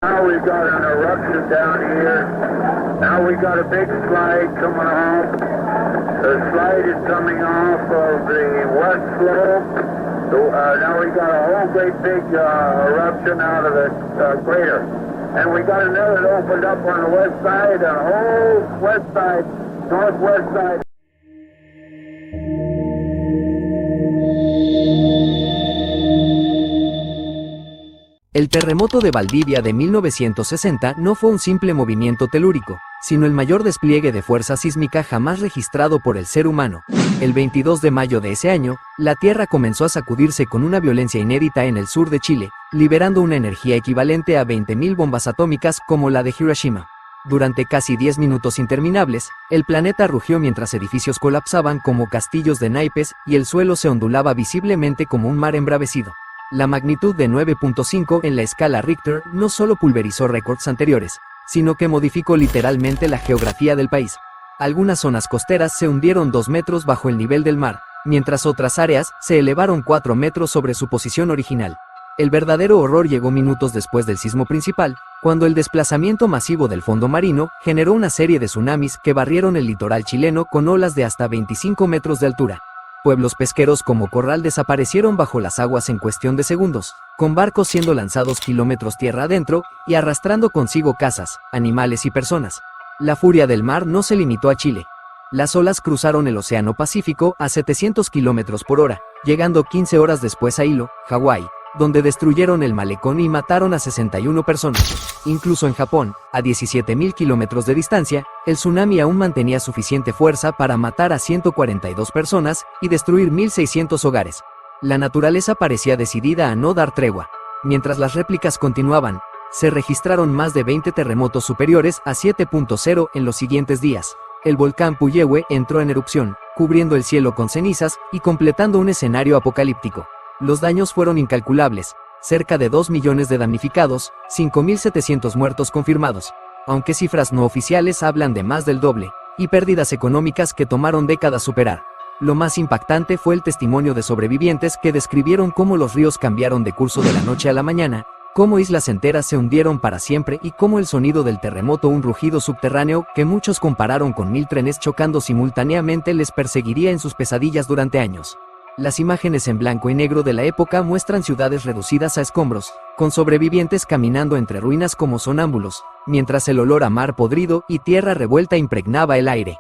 Now we got an eruption down here. Now we got a big slide coming off. The slide is coming off of the west slope. Now we got a whole great big eruption out of the crater. And we got another that opened up on the west side, a whole west side, northwest side. El terremoto de Valdivia de 1960 no fue un simple movimiento telúrico, sino el mayor despliegue de fuerza sísmica jamás registrado por el ser humano. El 22 de mayo de ese año, la Tierra comenzó a sacudirse con una violencia inédita en el sur de Chile, liberando una energía equivalente a 20.000 bombas atómicas como la de Hiroshima. Durante casi 10 minutos interminables, el planeta rugió mientras edificios colapsaban como castillos de naipes y el suelo se ondulaba visiblemente como un mar embravecido. La magnitud de 9.5 en la escala Richter no solo pulverizó récords anteriores, sino que modificó literalmente la geografía del país. Algunas zonas costeras se hundieron 2 metros bajo el nivel del mar, mientras otras áreas se elevaron 4 metros sobre su posición original. El verdadero horror llegó minutos después del sismo principal, cuando el desplazamiento masivo del fondo marino generó una serie de tsunamis que barrieron el litoral chileno con olas de hasta 25 metros de altura. Pueblos pesqueros como Corral desaparecieron bajo las aguas en cuestión de segundos, con barcos siendo lanzados kilómetros tierra adentro y arrastrando consigo casas, animales y personas. La furia del mar no se limitó a Chile. Las olas cruzaron el Océano Pacífico a 700 kilómetros por hora, llegando 15 horas después a Hilo, Hawái, donde destruyeron el malecón y mataron a 61 personas. Incluso en Japón, a 17.000 kilómetros de distancia, el tsunami aún mantenía suficiente fuerza para matar a 142 personas y destruir 1.600 hogares. La naturaleza parecía decidida a no dar tregua. Mientras las réplicas continuaban, se registraron más de 20 terremotos superiores a 7.0 en los siguientes días. El volcán Puyehue entró en erupción, cubriendo el cielo con cenizas y completando un escenario apocalíptico. Los daños fueron incalculables, cerca de 2 millones de damnificados, 5.700 muertos confirmados, aunque cifras no oficiales hablan de más del doble, y pérdidas económicas que tomaron décadas superar. Lo más impactante fue el testimonio de sobrevivientes que describieron cómo los ríos cambiaron de curso de la noche a la mañana, cómo islas enteras se hundieron para siempre y cómo el sonido del terremoto, un rugido subterráneo que muchos compararon con 1000 trenes chocando simultáneamente, les perseguiría en sus pesadillas durante años. Las imágenes en blanco y negro de la época muestran ciudades reducidas a escombros, con sobrevivientes caminando entre ruinas como sonámbulos, mientras el olor a mar podrido y tierra revuelta impregnaba el aire.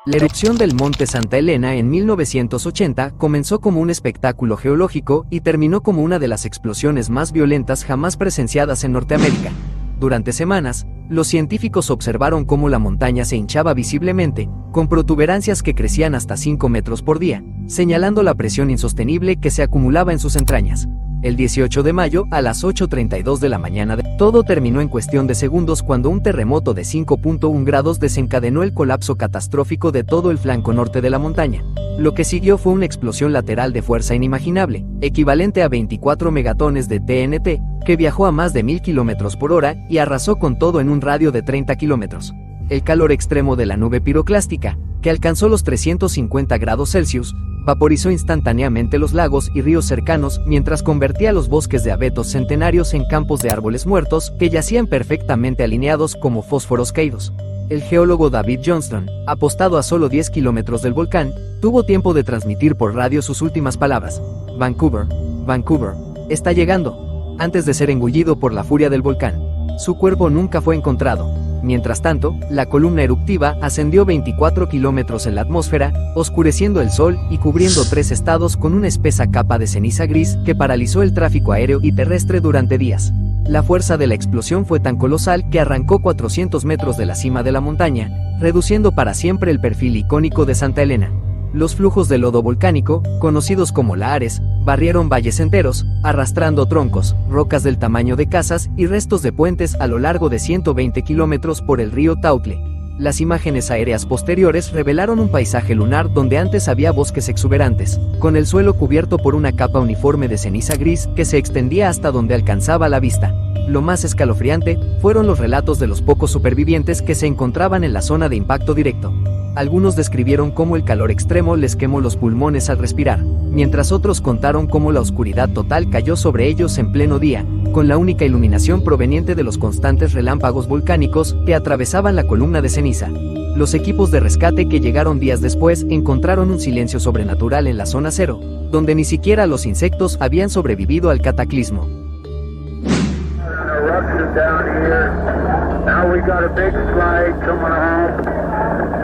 La erupción del monte Santa Elena en 1980 comenzó como un espectáculo geológico y terminó como una de las explosiones más violentas jamás presenciadas en Norteamérica. Durante semanas, los científicos observaron cómo la montaña se hinchaba visiblemente, con protuberancias que crecían hasta 5 metros por día, señalando la presión insostenible que se acumulaba en sus entrañas. El 18 de mayo, a las 8:32 de la mañana, todo terminó en cuestión de segundos cuando un terremoto de 5.1 grados desencadenó el colapso catastrófico de todo el flanco norte de la montaña. Lo que siguió fue una explosión lateral de fuerza inimaginable, equivalente a 24 megatones de TNT, que viajó a más de 1000 kilómetros por hora y arrasó con todo en un radio de 30 kilómetros. El calor extremo de la nube piroclástica, que alcanzó los 350 grados Celsius, vaporizó instantáneamente los lagos y ríos cercanos mientras convertía los bosques de abetos centenarios en campos de árboles muertos que yacían perfectamente alineados como fósforos caídos. El geólogo David Johnston, apostado a solo 10 kilómetros del volcán, tuvo tiempo de transmitir por radio sus últimas palabras: Vancouver, Vancouver, está llegando, antes de ser engullido por la furia del volcán. Su cuerpo nunca fue encontrado. Mientras tanto, la columna eruptiva ascendió 24 kilómetros en la atmósfera, oscureciendo el sol y cubriendo 3 estados con una espesa capa de ceniza gris que paralizó el tráfico aéreo y terrestre durante días. La fuerza de la explosión fue tan colosal que arrancó 400 metros de la cima de la montaña, reduciendo para siempre el perfil icónico de Santa Elena. Los flujos de lodo volcánico, conocidos como lahares, barrieron valles enteros, arrastrando troncos, rocas del tamaño de casas y restos de puentes a lo largo de 120 kilómetros por el río Tautle. Las imágenes aéreas posteriores revelaron un paisaje lunar donde antes había bosques exuberantes, con el suelo cubierto por una capa uniforme de ceniza gris que se extendía hasta donde alcanzaba la vista. Lo más escalofriante fueron los relatos de los pocos supervivientes que se encontraban en la zona de impacto directo. Algunos describieron cómo el calor extremo les quemó los pulmones al respirar, mientras otros contaron cómo la oscuridad total cayó sobre ellos en pleno día, con la única iluminación proveniente de los constantes relámpagos volcánicos que atravesaban la columna de ceniza. Los equipos de rescate que llegaron días después encontraron un silencio sobrenatural en la zona cero, donde ni siquiera los insectos habían sobrevivido al cataclismo.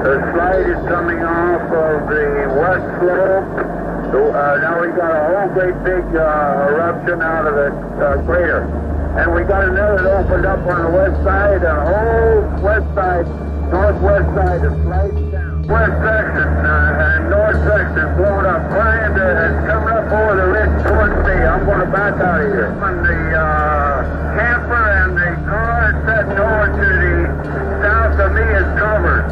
The slide is coming off of the west slope. Now we got a whole great big eruption out of the crater. And we got another that opened up on the west side, the whole west side, northwest side is sliced down. West section and north section blowing up, flying it's coming up over the ridge towards me. I'm going to back out of here. And the camper and the car set over to the south of me is covered.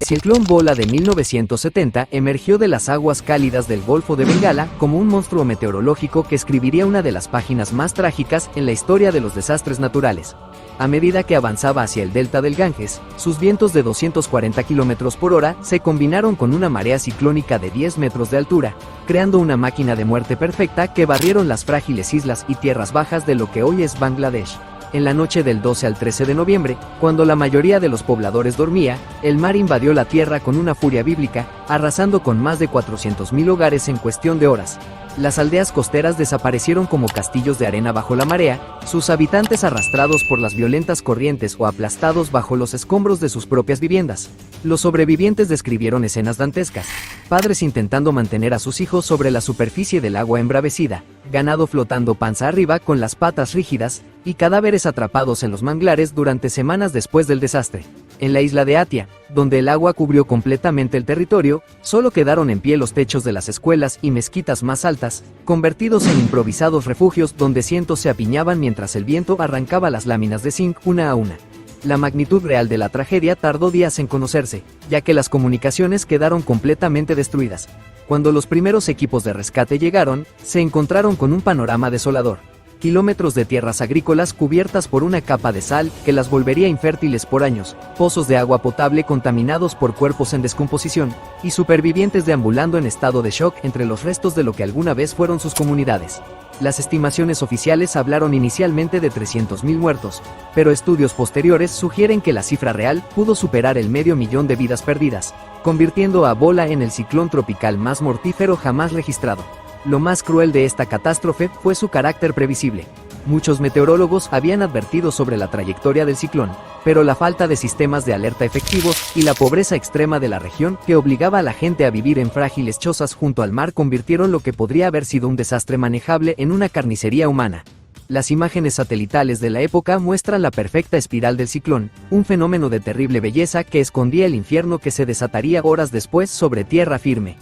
El ciclón Bola de 1970 emergió de las aguas cálidas del Golfo de Bengala como un monstruo meteorológico que escribiría una de las páginas más trágicas en la historia de los desastres naturales. A medida que avanzaba hacia el delta del Ganges, sus vientos de 240 km por hora se combinaron con una marea ciclónica de 10 metros de altura, creando una máquina de muerte perfecta que barrieron las frágiles islas y tierras bajas de lo que hoy es Bangladesh. En la noche del 12 al 13 de noviembre, cuando la mayoría de los pobladores dormía, el mar invadió la tierra con una furia bíblica, arrasando con más de 400.000 hogares en cuestión de horas. Las aldeas costeras desaparecieron como castillos de arena bajo la marea, sus habitantes arrastrados por las violentas corrientes o aplastados bajo los escombros de sus propias viviendas. Los sobrevivientes describieron escenas dantescas: padres intentando mantener a sus hijos sobre la superficie del agua embravecida, ganado flotando panza arriba con las patas rígidas, y cadáveres atrapados en los manglares durante semanas después del desastre. En la isla de Atia, donde el agua cubrió completamente el territorio, solo quedaron en pie los techos de las escuelas y mezquitas más altas, convertidos en improvisados refugios donde cientos se apiñaban mientras el viento arrancaba las láminas de zinc una a una. La magnitud real de la tragedia tardó días en conocerse, ya que las comunicaciones quedaron completamente destruidas. Cuando los primeros equipos de rescate llegaron, se encontraron con un panorama desolador. Kilómetros de tierras agrícolas cubiertas por una capa de sal que las volvería infértiles por años, pozos de agua potable contaminados por cuerpos en descomposición, y supervivientes deambulando en estado de shock entre los restos de lo que alguna vez fueron sus comunidades. Las estimaciones oficiales hablaron inicialmente de 300.000 muertos, pero estudios posteriores sugieren que la cifra real pudo superar el 500.000 de vidas perdidas, convirtiendo a Bola en el ciclón tropical más mortífero jamás registrado. Lo más cruel de esta catástrofe fue su carácter previsible. Muchos meteorólogos habían advertido sobre la trayectoria del ciclón, pero la falta de sistemas de alerta efectivos y la pobreza extrema de la región que obligaba a la gente a vivir en frágiles chozas junto al mar convirtieron lo que podría haber sido un desastre manejable en una carnicería humana. Las imágenes satelitales de la época muestran la perfecta espiral del ciclón, un fenómeno de terrible belleza que escondía el infierno que se desataría horas después sobre tierra firme.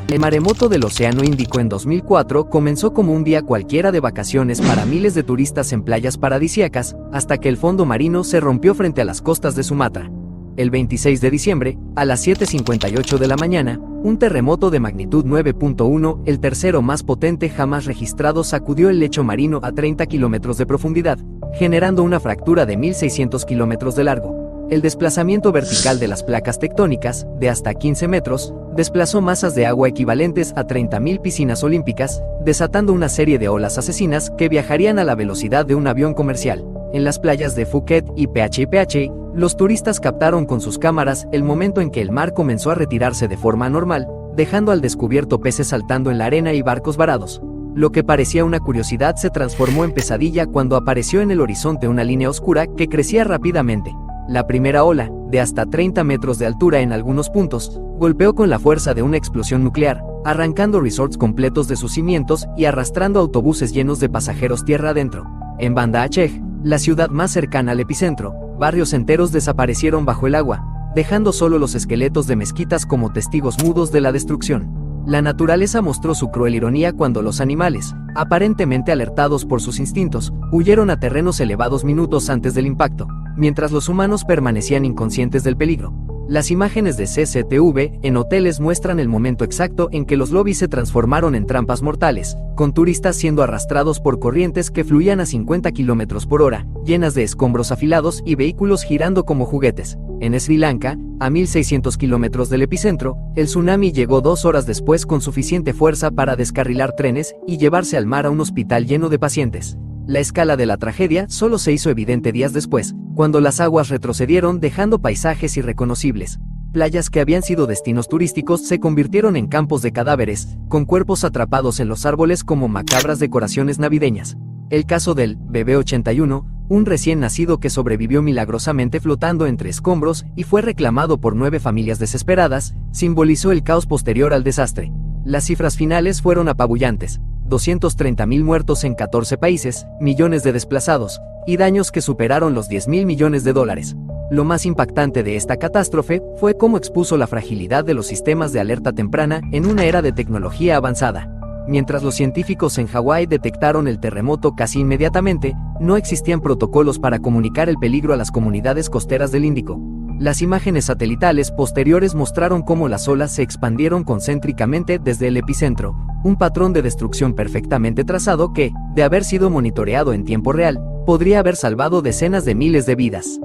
El maremoto del Océano Índico en 2004 comenzó como un día cualquiera de vacaciones para miles de turistas en playas paradisíacas, hasta que el fondo marino se rompió frente a las costas de Sumatra. El 26 de diciembre, a las 7:58 de la mañana, un terremoto de magnitud 9.1, el tercero más potente jamás registrado, sacudió el lecho marino a 30 kilómetros de profundidad, generando una fractura de 1.600 kilómetros de largo. El desplazamiento vertical de las placas tectónicas, de hasta 15 metros, desplazó masas de agua equivalentes a 30.000 piscinas olímpicas, desatando una serie de olas asesinas que viajarían a la velocidad de un avión comercial. En las playas de Phuket y Phi, los turistas captaron con sus cámaras el momento en que el mar comenzó a retirarse de forma anormal, dejando al descubierto peces saltando en la arena y barcos varados. Lo que parecía una curiosidad se transformó en pesadilla cuando apareció en el horizonte una línea oscura que crecía rápidamente. La primera ola, de hasta 30 metros de altura en algunos puntos, golpeó con la fuerza de una explosión nuclear, arrancando resorts completos de sus cimientos y arrastrando autobuses llenos de pasajeros tierra adentro. En Banda Aceh, la ciudad más cercana al epicentro, barrios enteros desaparecieron bajo el agua, dejando solo los esqueletos de mezquitas como testigos mudos de la destrucción. La naturaleza mostró su cruel ironía cuando los animales, aparentemente alertados por sus instintos, huyeron a terrenos elevados minutos antes del impacto, mientras los humanos permanecían inconscientes del peligro. Las imágenes de CCTV en hoteles muestran el momento exacto en que los lobbies se transformaron en trampas mortales, con turistas siendo arrastrados por corrientes que fluían a 50 km por hora, llenas de escombros afilados y vehículos girando como juguetes. En Sri Lanka, a 1.600 kilómetros del epicentro, el tsunami llegó 2 horas después con suficiente fuerza para descarrilar trenes y llevarse al mar a un hospital lleno de pacientes. La escala de la tragedia solo se hizo evidente días después, cuando las aguas retrocedieron dejando paisajes irreconocibles. Playas que habían sido destinos turísticos se convirtieron en campos de cadáveres, con cuerpos atrapados en los árboles como macabras decoraciones navideñas. El caso del Bebé 81, un recién nacido que sobrevivió milagrosamente flotando entre escombros y fue reclamado por 9 familias desesperadas, simbolizó el caos posterior al desastre. Las cifras finales fueron apabullantes: 230.000 muertos en 14 países, millones de desplazados, y daños que superaron los $10.000 millones. Lo más impactante de esta catástrofe fue cómo expuso la fragilidad de los sistemas de alerta temprana en una era de tecnología avanzada. Mientras los científicos en Hawái detectaron el terremoto casi inmediatamente, no existían protocolos para comunicar el peligro a las comunidades costeras del Índico. Las imágenes satelitales posteriores mostraron cómo las olas se expandieron concéntricamente desde el epicentro, un patrón de destrucción perfectamente trazado que, de haber sido monitoreado en tiempo real, podría haber salvado decenas de miles de vidas.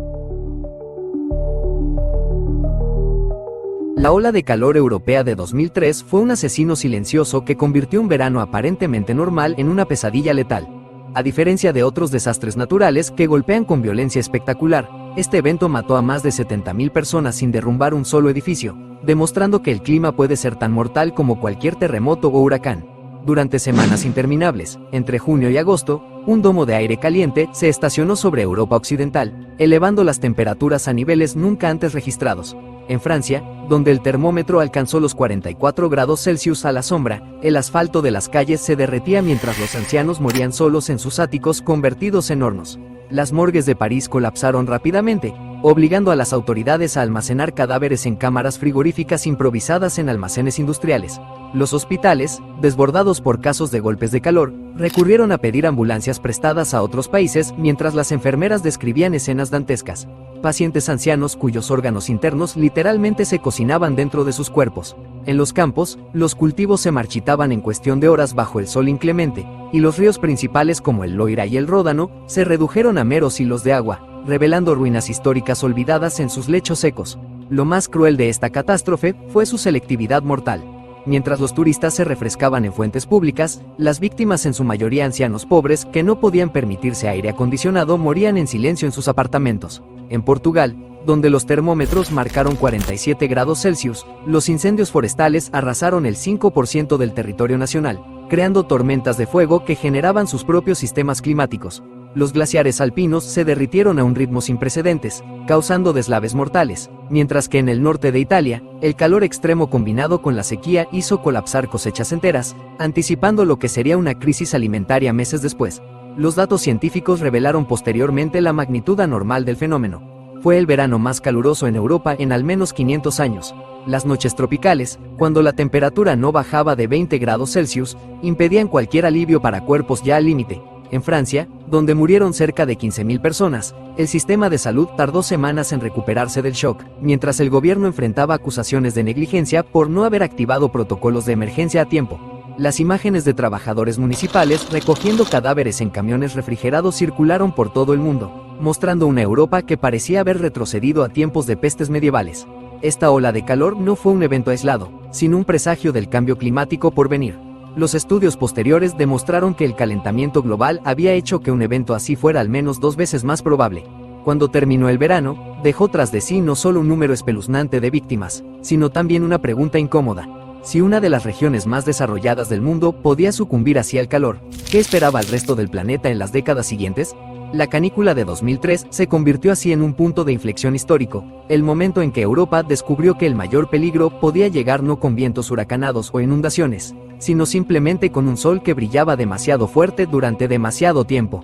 La ola de calor europea de 2003 fue un asesino silencioso que convirtió un verano aparentemente normal en una pesadilla letal. A diferencia de otros desastres naturales que golpean con violencia espectacular, este evento mató a más de 70.000 personas sin derrumbar un solo edificio, demostrando que el clima puede ser tan mortal como cualquier terremoto o huracán. Durante semanas interminables, entre junio y agosto, un domo de aire caliente se estacionó sobre Europa Occidental, elevando las temperaturas a niveles nunca antes registrados. En Francia, donde el termómetro alcanzó los 44 grados Celsius a la sombra, el asfalto de las calles se derretía mientras los ancianos morían solos en sus áticos convertidos en hornos. Las morgues de París colapsaron rápidamente, obligando a las autoridades a almacenar cadáveres en cámaras frigoríficas improvisadas en almacenes industriales. Los hospitales, desbordados por casos de golpes de calor, recurrieron a pedir ambulancias prestadas a otros países mientras las enfermeras describían escenas dantescas. Pacientes ancianos cuyos órganos internos literalmente se cocinaban dentro de sus cuerpos. En los campos, los cultivos se marchitaban en cuestión de horas bajo el sol inclemente, y los ríos principales como el Loira y el Ródano se redujeron a meros hilos de agua, revelando ruinas históricas olvidadas en sus lechos secos. Lo más cruel de esta catástrofe fue su selectividad mortal. Mientras los turistas se refrescaban en fuentes públicas, las víctimas, en su mayoría ancianos pobres que no podían permitirse aire acondicionado, morían en silencio en sus apartamentos. En Portugal, donde los termómetros marcaron 47 grados Celsius, los incendios forestales arrasaron el 5% del territorio nacional, creando tormentas de fuego que generaban sus propios sistemas climáticos. Los glaciares alpinos se derritieron a un ritmo sin precedentes, causando deslaves mortales, mientras que en el norte de Italia, el calor extremo combinado con la sequía hizo colapsar cosechas enteras, anticipando lo que sería una crisis alimentaria meses después. Los datos científicos revelaron posteriormente la magnitud anormal del fenómeno. Fue el verano más caluroso en Europa en al menos 500 años. Las noches tropicales, cuando la temperatura no bajaba de 20 grados Celsius, impedían cualquier alivio para cuerpos ya al límite. En Francia, donde murieron cerca de 15.000 personas, el sistema de salud tardó semanas en recuperarse del shock, mientras el gobierno enfrentaba acusaciones de negligencia por no haber activado protocolos de emergencia a tiempo. Las imágenes de trabajadores municipales recogiendo cadáveres en camiones refrigerados circularon por todo el mundo, mostrando una Europa que parecía haber retrocedido a tiempos de pestes medievales. Esta ola de calor no fue un evento aislado, sino un presagio del cambio climático por venir. Los estudios posteriores demostraron que el calentamiento global había hecho que un evento así fuera al menos 2 veces más probable. Cuando terminó el verano, dejó tras de sí no solo un número espeluznante de víctimas, sino también una pregunta incómoda. Si una de las regiones más desarrolladas del mundo podía sucumbir así al calor, ¿qué esperaba el resto del planeta en las décadas siguientes? La canícula de 2003 se convirtió así en un punto de inflexión histórico, el momento en que Europa descubrió que el mayor peligro podía llegar no con vientos huracanados o inundaciones, sino simplemente con un sol que brillaba demasiado fuerte durante demasiado tiempo.